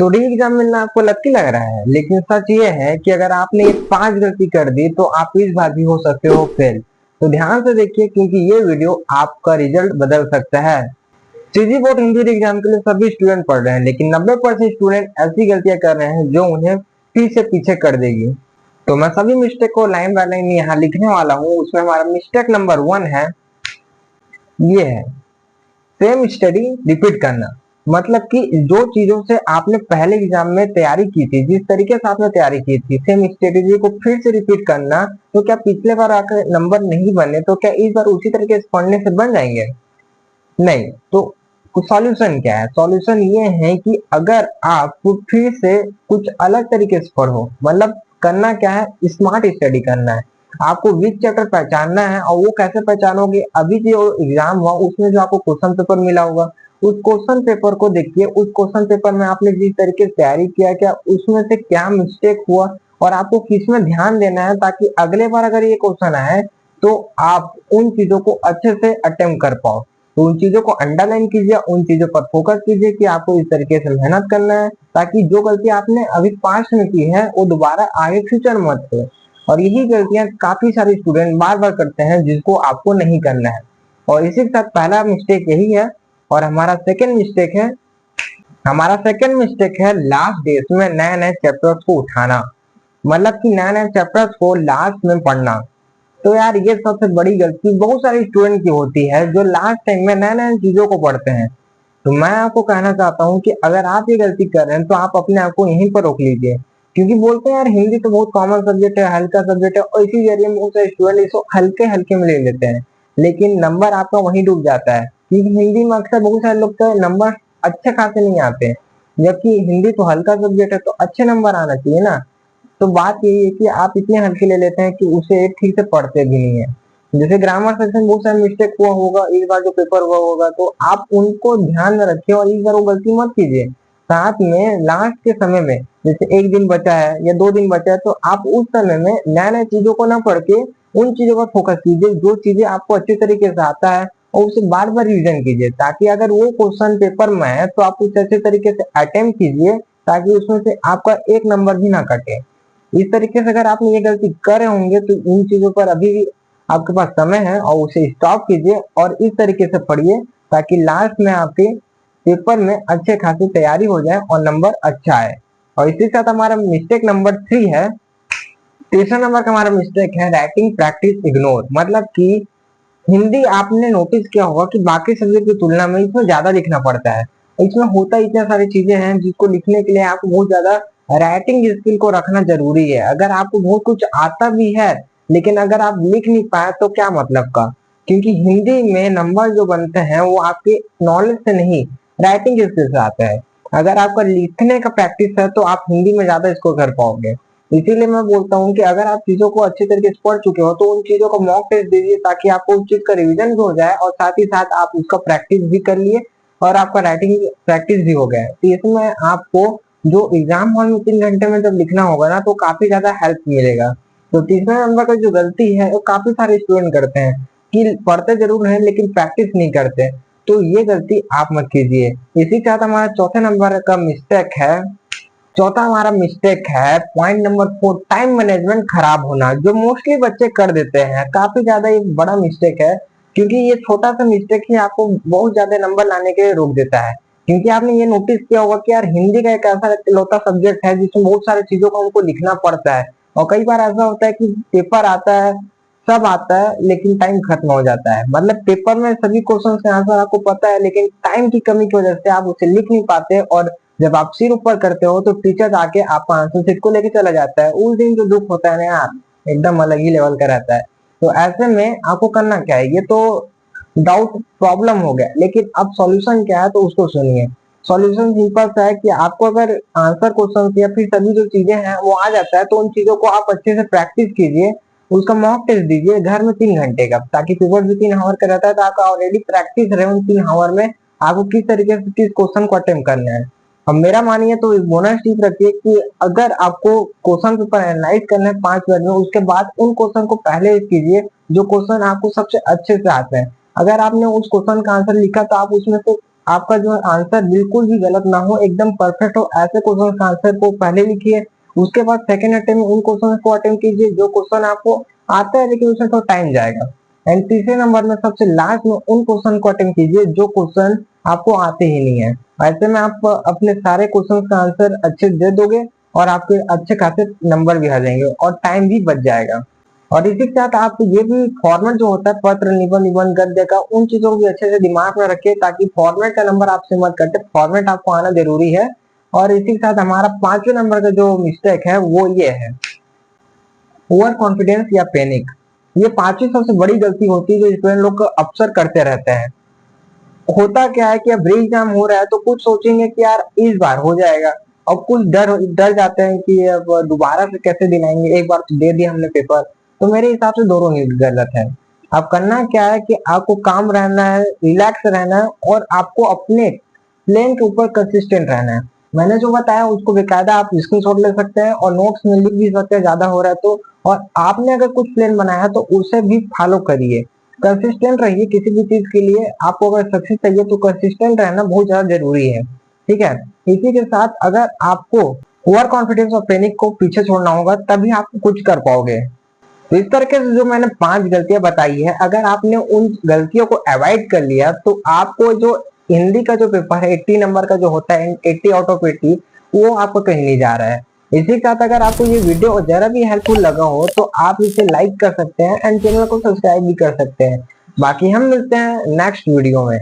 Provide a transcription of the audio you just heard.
तो री एग्जाम मिलना आपको लकी लग रहा है, लेकिन सच ये है कि अगर आपने ये 5 गलती कर दी तो आप इस बार भी हो सकते हो फेल। तो ध्यान से देखिए, क्योंकि ये वीडियो आपका रिजल्ट बदल सकता है। सीजी बोर्ड हिंदी एग्जाम के लिए सभी स्टूडेंट पढ़ रहे हैं, लेकिन 90% स्टूडेंट ऐसी गलतियां कर रहे हैं जो उन्हें फिर से पीछे कर देगी। तो मैं सभी मिस्टेक को लाइन बाय लाइन यहाँ लिखने वाला हूँ। उसमें हमारा मिस्टेक नंबर 1 है, ये है सेम स्टडी रिपीट करना। मतलब कि जो चीजों से आपने पहले एग्जाम में तैयारी की थी, जिस तरीके से आपने तैयारी की थी, सेम स्ट्रेटेजी को फिर से रिपीट करना। तो क्या पिछले बार आकर नंबर नहीं बने तो क्या इस बार उसी तरीके से पढ़ने से बन जाएंगे? नहीं। तो सॉल्यूशन क्या है? सॉल्यूशन ये है कि अगर आप फिर से कुछ अलग तरीके से पढ़ो, मतलब करना क्या है, स्मार्ट स्टडी करना है। आपको वीक चैप्टर पहचानना है, और वो कैसे पहचानोगे? अभी जो एग्जाम हुआ उसमें जो आपको क्वेश्चन पेपर मिला होगा, उस क्वेश्चन पेपर को देखिए। उस क्वेश्चन पेपर में आपने जिस तरीके से तैयारी किया, क्या उसमें से क्या मिस्टेक हुआ और आपको किसमें ध्यान देना है, ताकि अगले बार अगर ये क्वेश्चन आए तो आप उन चीजों को अच्छे से अटेम्प्ट कर पाओ। तो उन चीजों को अंडरलाइन कीजिए, उन चीजों पर फोकस कीजिए कि आपको इस तरीके से मेहनत करना है, ताकि जो गलती आपने अभी पास्ट में की है वो दोबारा आगे फ्यूचर में मत हो। और यही गलतियां काफी सारे स्टूडेंट बार बार करते हैं, जिसको आपको नहीं करना है। और इसी के साथ पहला मिस्टेक यही है। और हमारा सेकंड मिस्टेक है लास्ट डेज में नए नए चैप्टर्स को उठाना। मतलब कि नए नए चैप्टर्स को लास्ट में पढ़ना। तो यार ये सबसे बड़ी गलती बहुत सारे स्टूडेंट की होती है, जो लास्ट टाइम में नए नए चीजों को पढ़ते हैं। तो मैं आपको कहना चाहता हूँ कि अगर आप ये गलती कर रहे हैं तो आप अपने आप को यहीं पर रोक लीजिए। क्योंकि बोलते हैं यार हिंदी तो बहुत कॉमन सब्जेक्ट है, हल्का सब्जेक्ट है, और इसी जरिए बहुत सारे स्टूडेंट इसको हल्के हल्के में ले लेते हैं। लेकिन नंबर आपका वहीं डूब जाता है, क्योंकि हिंदी में अक्सर बहुत सारे लोग तो नंबर अच्छे खासे नहीं आते हैं, जबकि हिंदी तो हल्का सब्जेक्ट है तो अच्छे नंबर आना चाहिए ना। तो बात यही है कि आप इतने हल्के ले लेते हैं कि उसे ठीक से पढ़ते भी नहीं है। जैसे ग्रामर सेक्शन बहुत सारा मिस्टेक हुआ होगा इस बार जो पेपर हुआ होगा, तो आप उनको ध्यान में रखिए और इस बार वो गलती मत कीजिए। साथ में लास्ट के समय में, जैसे 1 दिन बचा है या 2 दिन बचा है, तो आप उस समय में नए नए चीजों को ना पढ़ के उन चीजों पर फोकस कीजिए जो चीजें आपको अच्छी तरीके से आता है, और उसे बार बार रिविजन कीजिए, ताकि अगर वो क्वेश्चन पेपर में है तो आप उसे अच्छे तरीके से अटेम्प्ट कीजिए, ताकि उसमें से आपका एक नंबर भी ना कटे। इस तरीके से अगर आपने ये गलती कर रहे होंगे तो इन चीजों पर अभी भी आपके पास समय है, और उसे स्टॉप कीजिए और इस तरीके से पढ़िए, ताकि लास्ट में आपके पेपर में अच्छे खासी तैयारी हो जाए और नंबर अच्छा आए। और इसी के साथ हमारा मिस्टेक नंबर 3 है, तीसरा नंबर का हमारा मिस्टेक है राइटिंग प्रैक्टिस इग्नोर। मतलब कि हिंदी आपने नोटिस किया होगा कि बाकी सब्जेक्ट की तुलना में इसमें ज्यादा लिखना पड़ता है। इसमें होता इतनी सारी चीजें हैं जिसको लिखने के लिए आपको बहुत ज्यादा राइटिंग स्किल को रखना जरूरी है। अगर आपको बहुत कुछ आता भी है, लेकिन अगर आप लिख नहीं पाए तो क्या मतलब का? क्योंकि हिंदी में नंबर जो बनते हैं वो आपके नॉलेज से नहीं, राइटिंग स्किल से आता है। अगर आपका लिखने का प्रैक्टिस है तो आप हिंदी में ज्यादा स्कोर कर पाओगे। इसीलिए मैं बोलता हूँ कि अगर आप चीजों को अच्छे तरीके से पढ़ चुके हो तो उन चीजों को मॉक टेस्ट दीजिए, ताकि आपको उस चीज का रिवीजन भी हो जाए और साथ ही साथ आप उसका प्रैक्टिस भी कर लिए और आपका राइटिंग प्रैक्टिस भी हो गया है। तो इसमें आपको जो एग्जाम हॉल में 3 घंटे में जब लिखना होगा ना, तो काफी ज्यादा हेल्प मिलेगा। तो तीसरा नंबर का जो गलती है वो काफी सारे स्टूडेंट करते हैं कि पढ़ते जरूर हैं लेकिन प्रैक्टिस नहीं करते। तो ये गलती आप मत कीजिए। इसी के साथ हमारा चौथा हमारा मिस्टेक है पॉइंट नंबर 4, टाइम मैनेजमेंट खराब होना, जो मोस्टली बच्चे कर देते हैं। काफी ज्यादा एक बड़ा मिस्टेक है, क्योंकि ये छोटा सा मिस्टेक ही आपको बहुत ज्यादा नंबर लाने के लिए रोक देता है। क्योंकि आपने ये नोटिस किया होगा कि यार हिंदी का एक ऐसा इकलौता सब्जेक्ट है जिसमें बहुत सारी चीजों को हमको लिखना पड़ता है, और कई बार ऐसा होता है कि पेपर आता है, सब आता है, लेकिन टाइम खत्म हो जाता है। मतलब पेपर में सभी क्वेश्चन के आंसर आपको पता है, लेकिन टाइम की कमी की वजह से आप उसे लिख नहीं पाते, और जब आप सिर ऊपर करते हो तो टीचर आके आपका आंसर शीट को लेके चला जाता है। उस दिन जो दुख होता है ना यार, एकदम अलग ही लेवल का रहता है। तो ऐसे में आपको करना क्या है, ये तो डाउट प्रॉब्लम हो गया, लेकिन अब सॉल्यूशन क्या है तो उसको सुनिए। सॉल्यूशन सिंपल सा है कि आपको अगर आंसर क्वेश्चन या फिर सभी जो चीजें हैं वो आ जाता है, तो उन चीजों को आप अच्छे से प्रैक्टिस कीजिए, उसका मॉक टेस्ट दीजिए घर में 3 घंटे का, ताकि पेपर भी 3 आवर का रहता है, तो आपका ऑलरेडी प्रैक्टिस रहे उन 3 आवर में आपको किस तरीके से किस क्वेश्चन को अटेम्प्ट करना है। अब मेरा मानिए तो एक बोनस टिप रखिए कि अगर आपको क्वेश्चन पेपर एनालाइज करना है 5 मिनट में, उसके बाद उन क्वेश्चन को पहले कीजिए जो क्वेश्चन आपको सबसे अच्छे से आते हैं। अगर आपने उस क्वेश्चन का आंसर लिखा तो आप उसमें से आपका जो आंसर बिल्कुल भी गलत ना हो, एकदम परफेक्ट हो। ऐसे क्वेश्चन का आंसर को पहले लिखिए, उसके बाद सेकंड अटेम्प्ट में उन क्वेश्चन को अटेम्प्ट कीजिए जो क्वेश्चन आपको आता है लेकिन उसमें थोड़ा टाइम जाएगा। एंड तीसरे नंबर में सबसे लास्ट में उन क्वेश्चन को अटेम्प्ट कीजिए जो क्वेश्चन आपको आते ही नहीं है। ऐसे में आप अपने सारे क्वेश्चन का आंसर अच्छे दे दोगे और आपके अच्छे खासे नंबर भी आ जाएंगे और टाइम भी बच जाएगा। और इसी के साथ आप ये भी फॉर्मेट जो होता है पत्र, निबंध, निबंध, गद्य का, उन चीजों को भी अच्छे से दिमाग में रखिए ताकि फॉर्मेट का नंबर आपसे मत कटे। फॉर्मेट आपको आना जरूरी है। और इसी के साथ हमारा 5वें नंबर का जो मिस्टेक है वो ये है, ओवर कॉन्फिडेंस या पैनिक। ये 5वीं सबसे बड़ी गलती होती है जो स्टूडेंट लोग अक्सर करते रहते हैं। होता क्या है कि अब री एग्जाम हो रहा है तो कुछ सोचेंगे कि यार इस बार हो जाएगा, और कुछ डर डर जाते हैं कि अब दोबारा से कैसे दिलाएंगे, एक बार तो दे दिया हमने पेपर। तो मेरे हिसाब से दोनों ही गलत है। अब करना क्या है कि आपको काम रहना है, रिलैक्स रहना है और आपको अपने प्लेन के ऊपर कंसिस्टेंट रहना है। मैंने जो बताया उसको बेकायदा आप स्क्रीनशॉट ले सकते हैं और नोट्स में लिख भी सकते हैं ज्यादा हो रहा है तो। और आपने अगर कुछ प्लान बनाया तो उसे भी फॉलो करिए, कंसिस्टेंट रहिए किसी भी चीज के लिए। आपको अगर सक्सेस चाहिए तो कंसिस्टेंट रहना बहुत ज्यादा जरूरी है, ठीक है। इसी के साथ अगर आपको ओवर कॉन्फिडेंस और पैनिक को पीछे छोड़ना होगा तभी आप कुछ कर पाओगे। तो इस तरीके से जो मैंने 5 गलतियां बताई है, अगर आपने उन गलतियों को अवॉइड कर लिया तो आपको जो हिंदी का जो पेपर है 80 नंबर का जो होता है, 80 आउट ऑफ 80, वो आपको कहीं नहीं जा रहा है। इसी के साथ अगर आपको ये वीडियो जरा भी हेल्पफुल लगा हो तो आप इसे लाइक कर सकते हैं एंड चैनल को सब्सक्राइब भी कर सकते हैं। बाकी हम मिलते हैं नेक्स्ट वीडियो में।